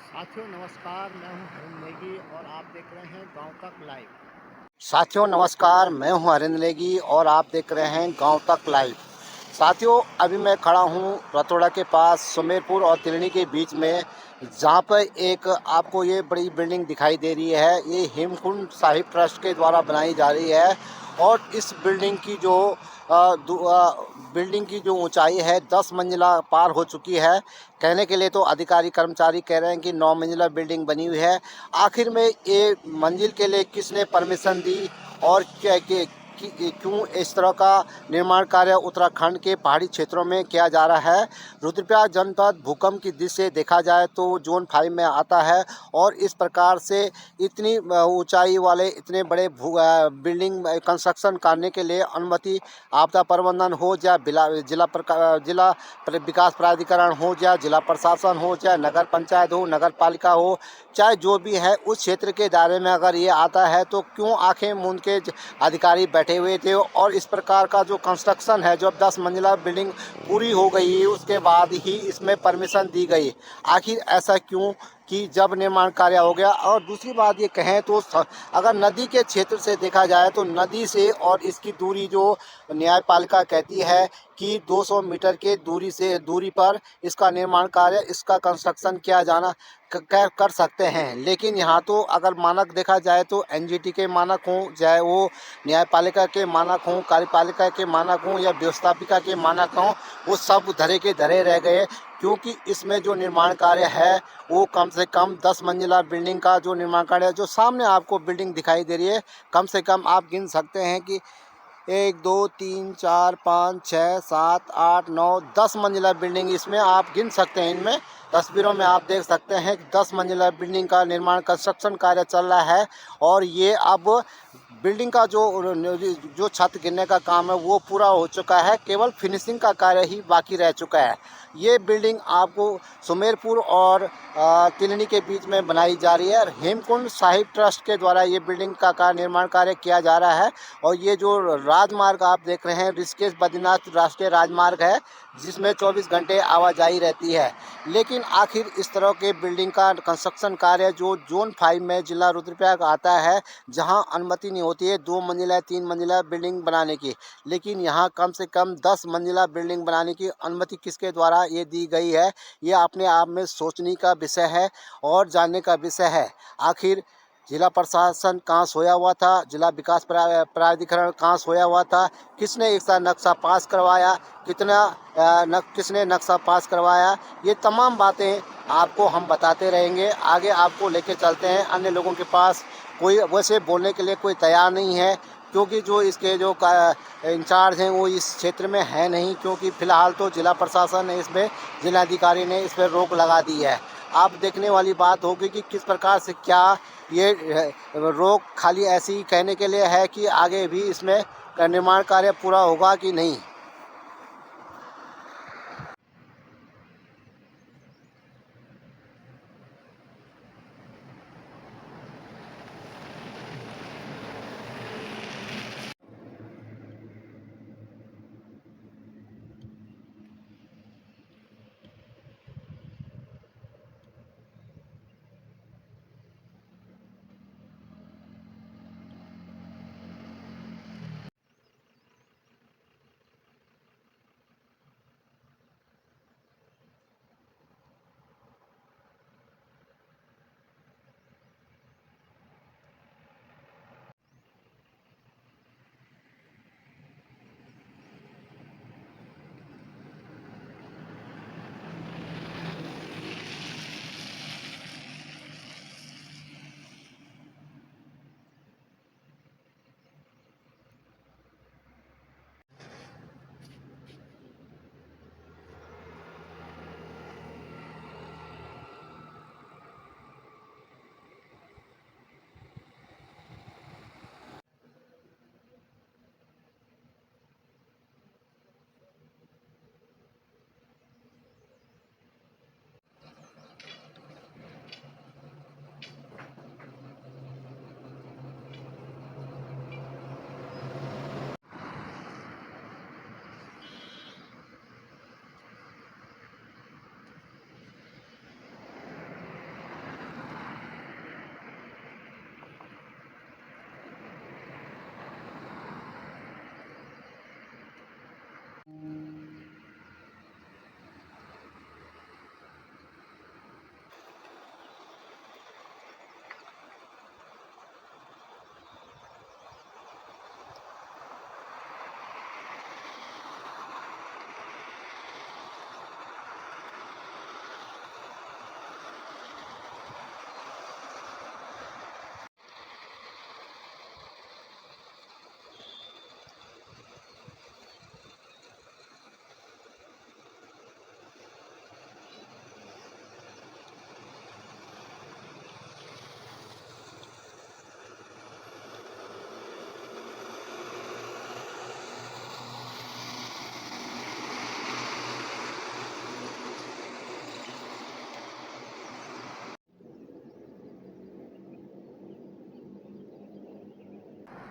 साथियों नमस्कार, मैं हूं हरिंद्र नेगी और आप देख रहे हैं गांव तक लाइव। साथियों नमस्कार, मैं हूं हरिंद्र नेगी और आप देख रहे हैं गांव तक लाइव। साथियों अभी मैं खड़ा हूं रतोड़ा के पास सुमेरपुर और तिलनी के बीच में, जहां पर एक आपको ये बड़ी बिल्डिंग दिखाई दे रही है। ये हेमकुंड साहिब ट्रस्ट के द्वारा बनाई जा रही है और इस बिल्डिंग की जो ऊंचाई है 10 मंजिला पार हो चुकी है। कहने के लिए तो अधिकारी कर्मचारी कह रहे हैं कि 9 मंजिला बिल्डिंग बनी हुई है। आखिर में ये मंजिल के लिए किसने परमिशन दी और क्यों इस तरह का निर्माण कार्य उत्तराखंड के पहाड़ी क्षेत्रों में किया जा रहा है। रुद्रप्रयाग जनपद भूकंप की दृष्टि से देखा जाए तो जोन 5 में आता है और इस प्रकार से इतनी ऊंचाई वाले इतने बड़े बिल्डिंग कंस्ट्रक्शन करने के लिए अनुमति आपदा प्रबंधन हो या जिला विकास प्राधिकरण हो या जिला प्रशासन हो, चाहे नगर पंचायत हो, नगर पालिका हो, चाहे जो भी है उस क्षेत्र के दायरे में अगर ये आता है तो क्यों आंखें मूंद के अधिकारी बैठे हुए थे। और इस प्रकार का जो कंस्ट्रक्शन है, जब 10 मंजिला बिल्डिंग पूरी हो गई उसके बाद ही इसमें परमिशन दी गई। आखिर ऐसा क्यों कि जब निर्माण कार्य हो गया। और दूसरी बात ये कहें तो अगर नदी के क्षेत्र से देखा जाए तो नदी से और इसकी दूरी जो न्यायपालिका कहती है कि 200 मीटर के दूरी पर इसका निर्माण कार्य, इसका कंस्ट्रक्शन किया जाना कर सकते हैं। लेकिन यहाँ तो अगर मानक देखा जाए तो एनजीटी के मानक हों, चाहे वो न्यायपालिका के मानक हों, कार्यपालिका के मानक हों या व्यवस्थापिका के मानक हों, वो सब धरे के धरे रह गए। क्योंकि इसमें जो निर्माण कार्य है वो कम से कम 10 मंजिला बिल्डिंग का जो निर्माण कार्य है, जो सामने आपको बिल्डिंग दिखाई दे रही है, कम से कम आप गिन सकते हैं कि 1 2 3 4 5 6 7 8 9 10 मंजिला बिल्डिंग इसमें आप गिन सकते हैं। इनमें तस्वीरों में आप देख सकते हैं कि 10 मंजिला बिल्डिंग का निर्माण कंस्ट्रक्शन कार्य चल रहा है। और ये अब बिल्डिंग का जो छत गिरने का काम है वो पूरा हो चुका है, केवल फिनिशिंग का कार्य ही बाकी रह चुका है। ये बिल्डिंग आपको सुमेरपुर और तिलनी के बीच में बनाई जा रही है और हेमकुंड साहिब ट्रस्ट के द्वारा ये बिल्डिंग का निर्माण कार्य किया जा रहा है। और ये जो राजमार्ग आप देख रहे हैं ऋषिकेश बद्रीनाथ राष्ट्रीय राजमार्ग है, जिसमें 24 घंटे आवाजाही रहती है। लेकिन आखिर इस तरह के बिल्डिंग का कंस्ट्रक्शन कार्य जो जोन 5 में जिला रुद्रप्रयाग आता है, जहां अनुमति नहीं होती है 2 मंजिला 3 मंजिला बिल्डिंग बनाने की, लेकिन यहां कम से कम 10 मंजिला बिल्डिंग बनाने की अनुमति किसके द्वारा ये दी गई है, ये अपने आप में सोचने का विषय है और जानने का विषय है। आखिर जिला प्रशासन कहाँ सोया हुआ था, जिला विकास प्राधिकरण कहाँ सोया हुआ था, किसने इसका नक्शा पास करवाया, किसने नक्शा पास करवाया, ये तमाम बातें आपको हम बताते रहेंगे। आगे आपको लेके चलते हैं अन्य लोगों के पास। कोई वैसे बोलने के लिए कोई तैयार नहीं है, क्योंकि जो इसके जो इंचार्ज हैं वो इस क्षेत्र में है नहीं, क्योंकि फ़िलहाल तो जिला प्रशासन ने इसमें, जिलाधिकारी ने इस पर रोक लगा दी है। आप देखने वाली बात होगी कि किस प्रकार से क्या ये रोक खाली ऐसे ही कहने के लिए है कि आगे भी इसमें निर्माण कार्य पूरा होगा कि नहीं।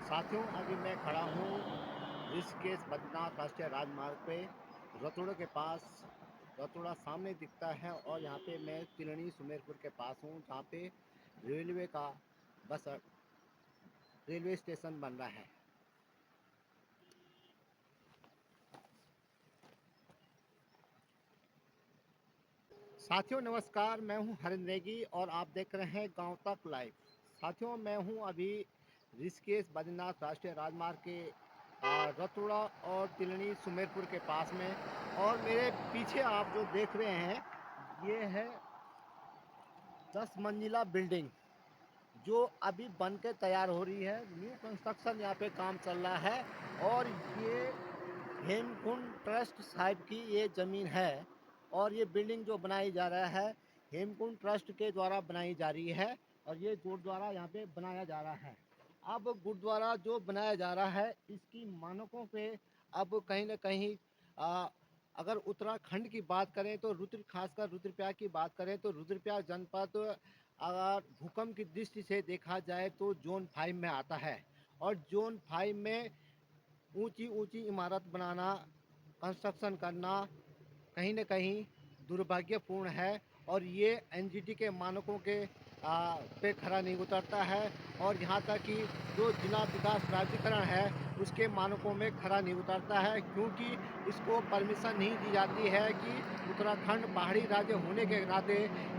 साथियों, अभी मैं खड़ा हूँ ऋषिकेश बद्रीनाथ राष्ट्रीय राजमार्ग पे, रतुड़ा के पास। रतुड़ा सामने दिखता है और यहाँ पे मैं तिलनी सुमेरपुर के पास हूँ, जहाँ पे रेलवे का रेलवे स्टेशन बन रहा है। साथियों नमस्कार, मैं हूं हरिंद्र नेगी और आप देख रहे हैं गांव तक लाइव। साथियों, मैं हूं अभी ऋषिकेश बद्रीनाथ राष्ट्रीय राजमार्ग के रतुड़ा और तिलनी सुमेरपुर के पास में, और मेरे पीछे आप जो देख रहे हैं ये है 10 मंजिला बिल्डिंग जो अभी बन के तैयार हो रही है। न्यू कंस्ट्रक्शन यहाँ पे काम चल रहा है और ये हेमकुंड ट्रस्ट साहिब की ये ज़मीन है और ये बिल्डिंग जो बनाई जा रहा है हेमकुंड ट्रस्ट के द्वारा बनाई जा रही है और ये गुरुद्वारा यहाँ पे बनाया जा रहा है। अब गुरुद्वारा जो बनाया जा रहा है इसकी मानकों पे अब कहीं ना कहीं अगर उत्तराखंड की बात करें तो खासकर रुद्रप्रयाग की बात करें तो रुद्रप्रयाग जनपद अगर भूकंप की दृष्टि से देखा जाए तो जोन 5 में आता है और जोन 5 में ऊंची ऊंची इमारत बनाना, कंस्ट्रक्शन करना कहीं न कहीं दुर्भाग्यपूर्ण है और ये एनजीटी के मानकों के पे खरा नहीं उतरता है और यहाँ तक कि जो जिला विकास प्राधिकरण है उसके मानकों में खरा नहीं उतरता है, क्योंकि इसको परमिशन नहीं दी जाती है कि उत्तराखंड पहाड़ी राज्य होने के नाते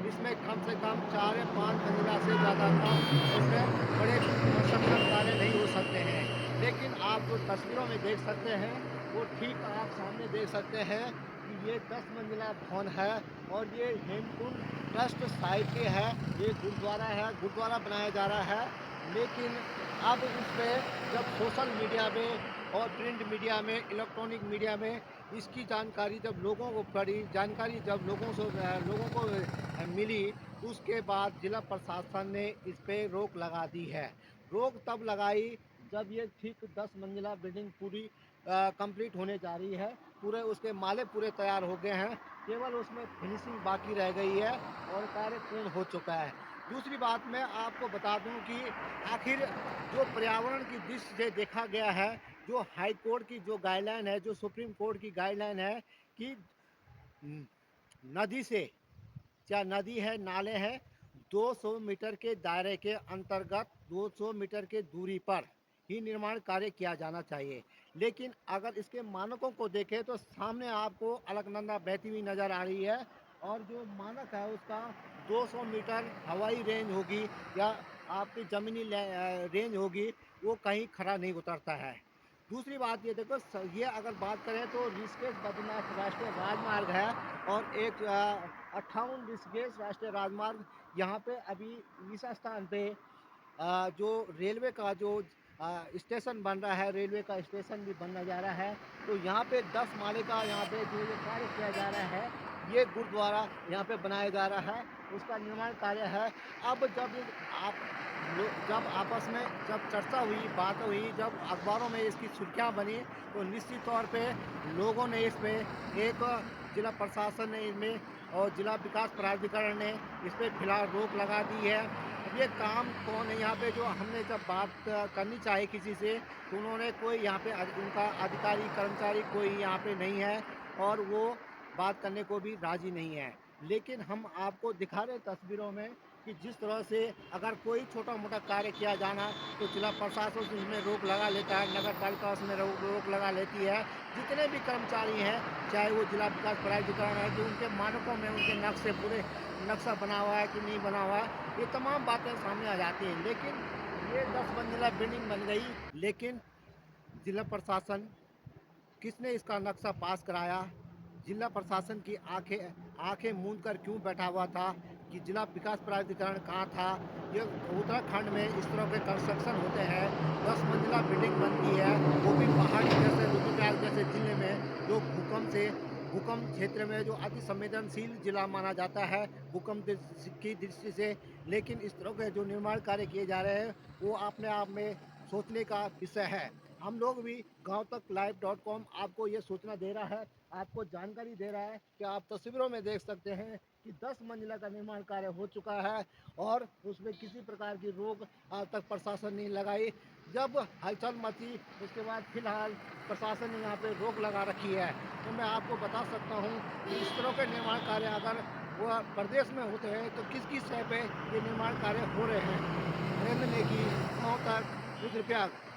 इसमें कम से कम 4 या 5 मंजिला से ज़्यादा का इसमें बड़े कंस्ट्रक्शन कार्य नहीं हो सकते हैं। लेकिन आप जो तस्वीरों में देख सकते हैं वो ठीक आप सामने देख सकते हैं कि ये 10 मंजिला भवन है और ये हेमकुंड ट्रस्ट साइड के है। ये गुरुद्वारा है, गुरुद्वारा बनाया जा रहा है। लेकिन अब इस पे जब सोशल मीडिया में और प्रिंट मीडिया में, इलेक्ट्रॉनिक मीडिया में इसकी जानकारी जब लोगों को पड़ी, जानकारी जब लोगों को मिली, उसके बाद जिला प्रशासन ने इस पे रोक लगा दी है। रोक तब लगाई जब ये ठीक 10 मंजिला बिल्डिंग पूरी कंप्लीट होने जा रही है। पूरे उसके माले पूरे तैयार हो गए हैं, केवल उसमें फिनिशिंग बाकी रह गई है और कार्य पूर्ण हो चुका है। दूसरी बात मैं आपको बता दूं कि आखिर जो पर्यावरण की दृष्टि से देखा गया है, जो हाई कोर्ट की जो गाइडलाइन है, जो सुप्रीम कोर्ट की गाइडलाइन है कि नदी से, चाहे नदी है, नाले हैं, 200 मीटर के दायरे के अंतर्गत 200 मीटर के दूरी पर ही निर्माण कार्य किया जाना चाहिए। लेकिन अगर इसके मानकों को देखें तो सामने आपको अलकनंदा बहती हुई नज़र आ रही है और जो मानक है उसका 200 मीटर हवाई रेंज होगी या आपकी ज़मीनी रेंज होगी, वो कहीं खरा नहीं उतरता है। दूसरी बात ये देखो, ये अगर बात करें तो ऋषिकेश बद्रीनाथ राष्ट्रीय राजमार्ग है और एक 58 ऋषिकेश राष्ट्रीय राजमार्ग, यहाँ पे अभी इस स्थान पे जो रेलवे का जो स्टेशन बन रहा है, रेलवे का स्टेशन भी बनने जा रहा है। तो यहाँ पे 10 माले का यहाँ पे जो ये कार्य किया जा रहा है, ये गुरुद्वारा यहाँ पे बनाया जा रहा है, उसका निर्माण कार्य है। अब आप जब आपस में जब चर्चा हुई, बात हुई, जब अखबारों में इसकी सुर्खियाँ बनी, तो निश्चित तौर पे लोगों ने इस पे एक जिला प्रशासन ने इनमें और जिला विकास प्राधिकरण ने इस पे फिलहाल रोक लगा दी है। अब ये काम कौन है यहाँ पे, जो हमने जब बात करनी चाहिए किसी से तो उन्होंने कोई यहाँ पे उनका अधिकारी कर्मचारी कोई यहाँ पे नहीं है और वो बात करने को भी राजी नहीं है। लेकिन हम आपको दिखा रहे तस्वीरों में कि जिस तरह से अगर कोई छोटा मोटा कार्य किया जाना तो जिला प्रशासन उसमें रोक लगा लेता है, नगर पालिका उसमें रोक लगा लेती है। जितने भी कर्मचारी हैं, चाहे वो जिला विकास प्राधिकरण है, कि उनके मानकों में उनके नक्शे पूरे नक्शा बना हुआ है कि नहीं बना हुआ है, ये तमाम बातें सामने आ जाती हैं। लेकिन ये 10 मंजिला बिल्डिंग बन गई, लेकिन जिला प्रशासन किसने इसका नक्शा पास कराया? जिला प्रशासन की आंखें मूंद कर क्यों बैठा हुआ था कि जिला विकास प्राधिकरण कहाँ था? ये उत्तराखंड में इस तरह के कंस्ट्रक्शन होते हैं, 10 मंजिला बिल्डिंग बनती है, वो भी पहाड़ी जैसे रुद्रप्रयाग जैसे जिले में, जो भूकंप क्षेत्र में जो अति संवेदनशील जिला माना जाता है भूकंप की दृष्टि से। लेकिन इस तरह के जो निर्माण कार्य किए जा रहे हैं वो अपने आप में सोचने का विषय है। हम लोग भी गांव तक live.com आपको ये सूचना दे रहा है, आपको जानकारी दे रहा है कि आप तस्वीरों में देख सकते हैं कि 10 मंजिला का निर्माण कार्य हो चुका है और उसमें किसी प्रकार की रोक आज तक प्रशासन ने लगाई। जब हलचल मची उसके बाद फिलहाल प्रशासन ने यहाँ पे रोक लगा रखी है। तो मैं आपको बता सकता हूँ कि इस तरह के निर्माण कार्य अगर वो प्रदेश में होते हैं तो किस किस जगह पे ये निर्माण कार्य हो रहे हैं। नरेंद्र नेगी, 9 तक, रुद्रप्रयाग।